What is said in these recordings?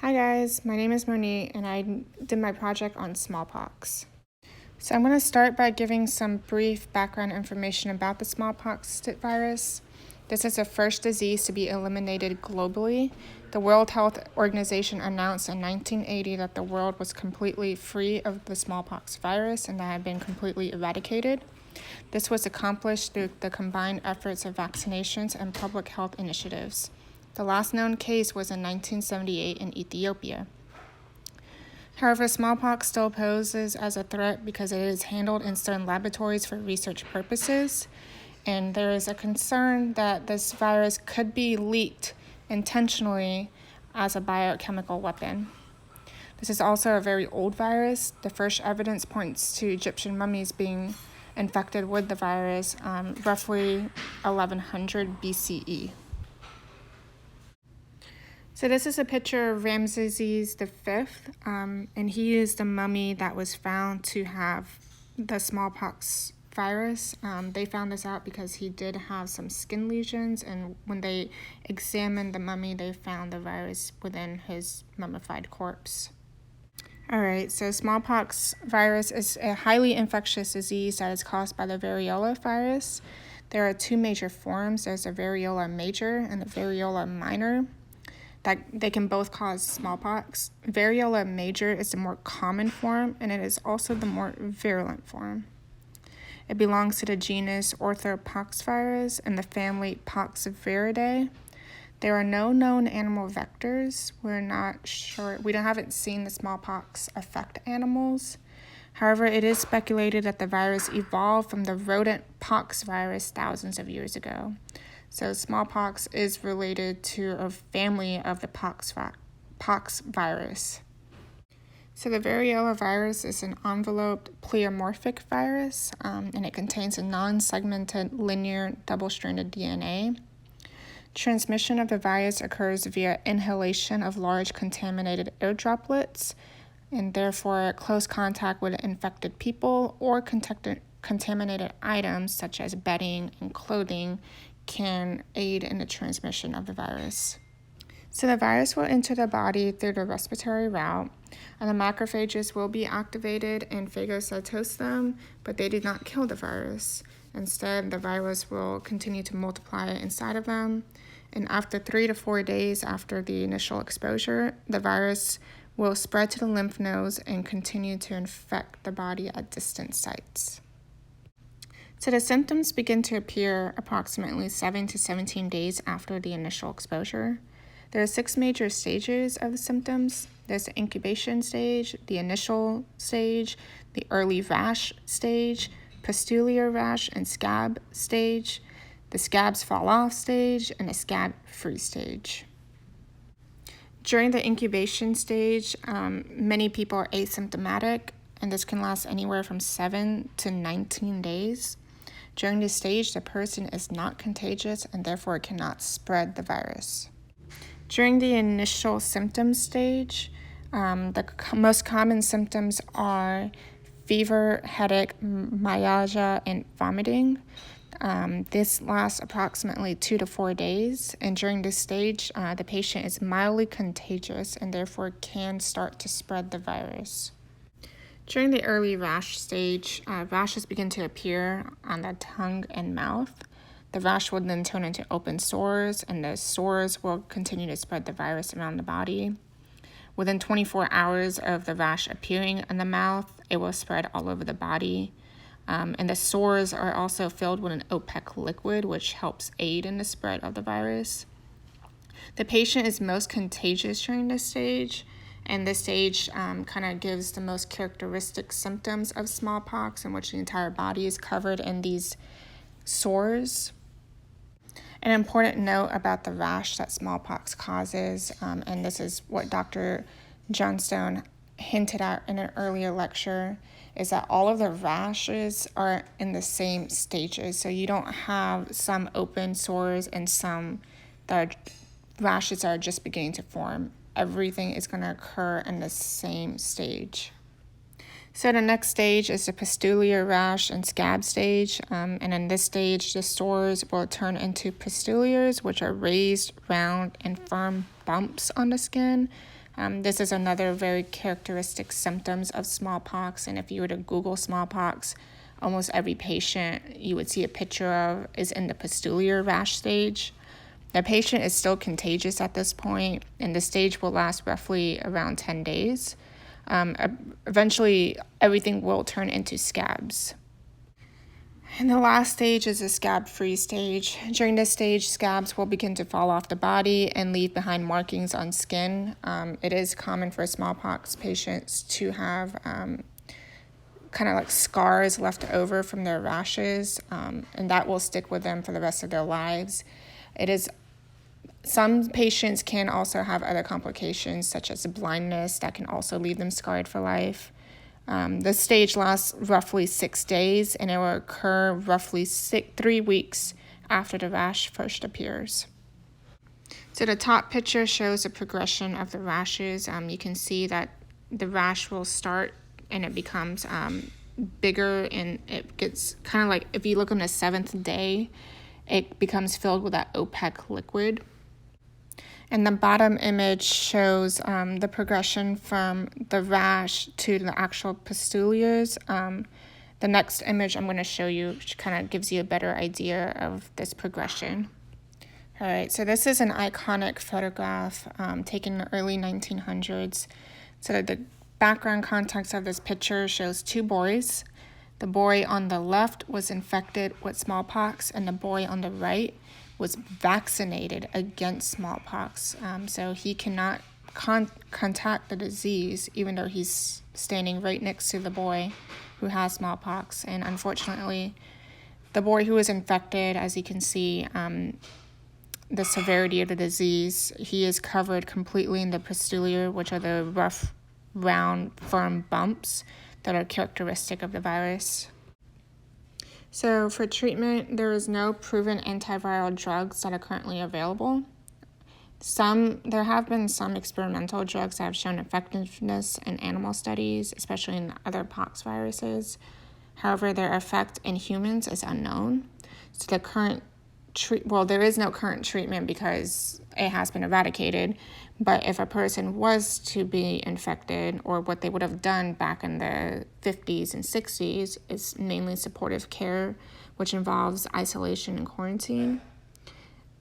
Hi guys, my name is Monique and I did my project on smallpox. So I'm going to start by giving some brief background information about the smallpox virus. This is the first disease to be eliminated globally. The World Health Organization announced in 1980 that the world was completely free of the smallpox virus and that had been completely eradicated. This was accomplished through the combined efforts of vaccinations and public health initiatives. The last known case was in 1978 in Ethiopia. However, smallpox still poses as a threat because it is handled in certain laboratories for research purposes, and there is a concern that this virus could be leaked intentionally as a biochemical weapon. This is also a very old virus. The first evidence points to Egyptian mummies being infected with the virus roughly 1100 BCE. So this is a picture of Ramses V, and he is the mummy that was found to have the smallpox virus. They found this out because he did have some skin lesions, and when they examined the mummy, they found the virus within his mummified corpse. All right, so smallpox virus is a highly infectious disease that is caused by the variola virus. There are two major forms. There's the variola major and the variola minor. That they can both cause smallpox. Variola major is the more common form, and it is also the more virulent form. It belongs to the genus Orthopoxvirus and the family Poxviridae. There are no known animal vectors. We're not sure. Haven't seen the smallpox affect animals. However, it is speculated that the virus evolved from the rodent pox virus thousands of years ago. So smallpox is related to a family of the pox virus. So the variola virus is an enveloped pleomorphic virus, and it contains a non-segmented linear double-stranded DNA. Transmission of the virus occurs via inhalation of large contaminated air droplets, and therefore close contact with infected people or contaminated items such as bedding and clothing can aid in the transmission of the virus. So the virus will enter the body through the respiratory route, and the macrophages will be activated and phagocytose them, but they do not kill the virus. Instead, the virus will continue to multiply inside of them, and after 3 to 4 days after the initial exposure, the virus will spread to the lymph nodes and continue to infect the body at distant sites. So the symptoms begin to appear approximately 7 to 17 days after the initial exposure. There are 6 major stages of the symptoms. There's the incubation stage, the initial stage, the early rash stage, pustular rash and scab stage, the scabs fall off stage, and the scab-free stage. During the incubation stage, many people are asymptomatic, and this can last anywhere from 7 to 19 days. During this stage, the person is not contagious and therefore cannot spread the virus. During the initial symptom stage, the most common symptoms are fever, headache, myalgia, and vomiting. This lasts approximately 2 to 4 days, and during this stage, the patient is mildly contagious and therefore can start to spread the virus. During the early rash stage, rashes begin to appear on the tongue and mouth. The rash will then turn into open sores, and the sores will continue to spread the virus around the body. Within 24 hours of the rash appearing in the mouth, it will spread all over the body. And the sores are also filled with an opaque liquid, which helps aid in the spread of the virus. The patient is most contagious during this stage, and this stage kind of gives the most characteristic symptoms of smallpox, in which the entire body is covered in these sores. An important note about the rash that smallpox causes, and this is what Dr. Johnstone hinted at in an earlier lecture, is that all of the rashes are in the same stages. So you don't have some open sores and some rashes that are just beginning to form. Everything is going to occur in the same stage. So the next stage is the pustular rash and scab stage. And in this stage, the sores will turn into pustulars, which are raised, round, and firm bumps on the skin. This is another very characteristic symptoms of smallpox. And if you were to Google smallpox, almost every patient you would see a picture of is in the pustular rash stage. The patient is still contagious at this point, and the stage will last roughly around 10 days. Eventually, everything will turn into scabs. And the last stage is a scab-free stage. During this stage, scabs will begin to fall off the body and leave behind markings on skin. It is common for smallpox patients to have kind of like scars left over from their rashes, and that will stick with them for the rest of their lives. Some patients can also have other complications, such as blindness, that can also leave them scarred for life. This stage lasts roughly 6 days, and it will occur roughly 3 weeks after the rash first appears. So the top picture shows the progression of the rashes. You can see that the rash will start and it becomes bigger, and it gets kind of like, if you look on the 7th day, it becomes filled with that opaque liquid. And the bottom image shows the progression from the rash to the actual pustulars. The next image I'm going to show you kind of gives you a better idea of this progression. All right, so this is an iconic photograph taken in the early 1900s. So the background context of this picture shows 2 boys. The boy on the left was infected with smallpox, and the boy on the right was vaccinated against smallpox. So he cannot contact the disease, even though he's standing right next to the boy who has smallpox. And unfortunately, the boy who was infected, as you can see, the severity of the disease, he is covered completely in the pustular, which are the rough, round, firm bumps that are characteristic of the virus. So for treatment, there is no proven antiviral drugs that are currently available. There have been some experimental drugs that have shown effectiveness in animal studies, especially in other pox viruses. However, their effect in humans is unknown. So there is no current treatment because it has been eradicated. But if a person was to be infected, or what they would have done back in the 50s and 60s, is mainly supportive care, which involves isolation and quarantine,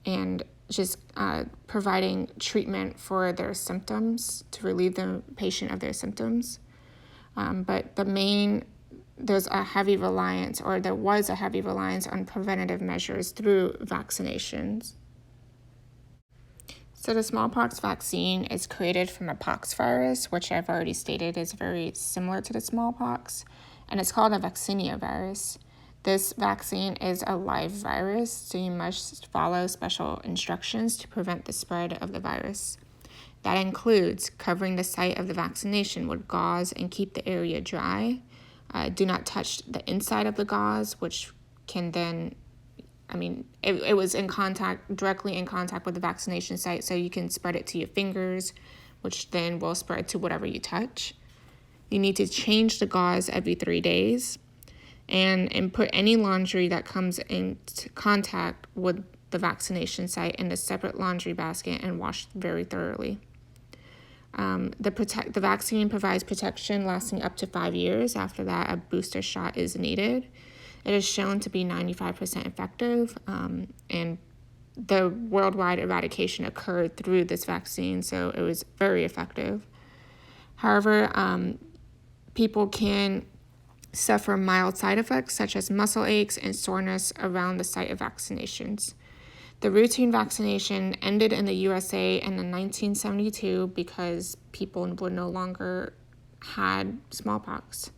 and just providing treatment for their symptoms to relieve the patient of their symptoms. But there was a heavy reliance on preventative measures through vaccinations. So the smallpox vaccine is created from a pox virus, which I've already stated is very similar to the smallpox, and it's called a vaccinia virus. This vaccine is a live virus, so you must follow special instructions to prevent the spread of the virus. That includes covering the site of the vaccination with gauze and keep the area dry. Do not touch the inside of the gauze, which can then, it was directly in contact with the vaccination site, so you can spread it to your fingers, which then will spread to whatever you touch. You need to change the gauze every 3 days, and put any laundry that comes into contact with the vaccination site in a separate laundry basket and wash very thoroughly. The vaccine provides protection lasting up to 5 years. After that, a booster shot is needed. It is shown to be 95% effective, and the worldwide eradication occurred through this vaccine, so it was very effective. However, people can suffer mild side effects such as muscle aches and soreness around the site of vaccinations. The routine vaccination ended in the USA in 1972 because people were no longer had smallpox.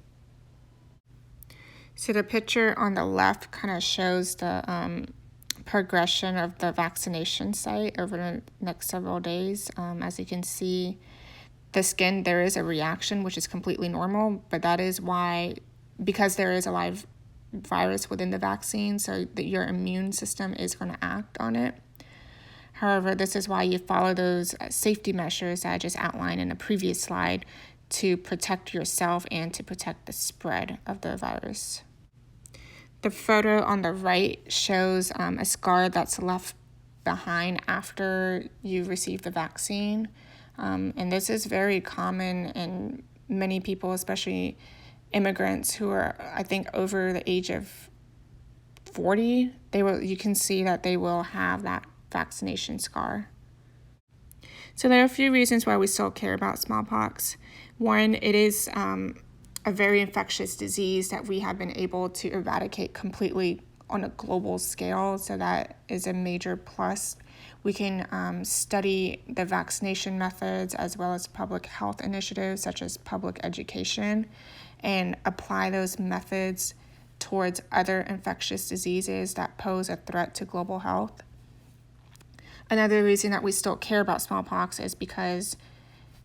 So the picture on the left kind of shows the progression of the vaccination site over the next several days. As you can see, the skin, there is a reaction, which is completely normal, but that is why, because there is a live virus within the vaccine, so that your immune system is going to act on it. However, this is why you follow those safety measures that I just outlined in the previous slide to protect yourself and to protect the spread of the virus. The photo on the right shows a scar that's left behind after you receive the vaccine. And this is very common in many people, especially immigrants who are, I think, over the age of 40. You can see that they will have that vaccination scar. So there are a few reasons why we still care about smallpox. One, it is a very infectious disease that we have been able to eradicate completely on a global scale, so that is a major plus. We can study the vaccination methods as well as public health initiatives such as public education and apply those methods towards other infectious diseases that pose a threat to global health. Another reason that we still care about smallpox is because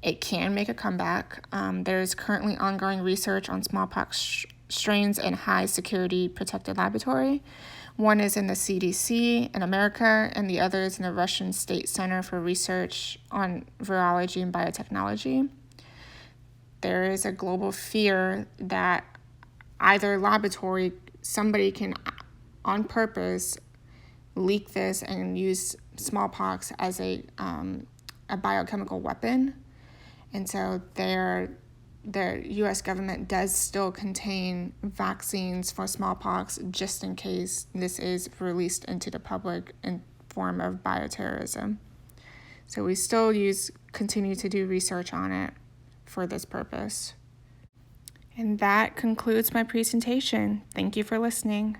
it can make a comeback. There's currently ongoing research on smallpox strains in high security protected laboratory. One is in the CDC in America, and the other is in the Russian State Center for Research on Virology and Biotechnology. There is a global fear that either laboratory, somebody can, on purpose, leak this and use smallpox as a biochemical weapon. And so the U.S. government does still contain vaccines for smallpox just in case this is released into the public in form of bioterrorism. So we still continue to do research on it for this purpose. And that concludes my presentation. Thank you for listening.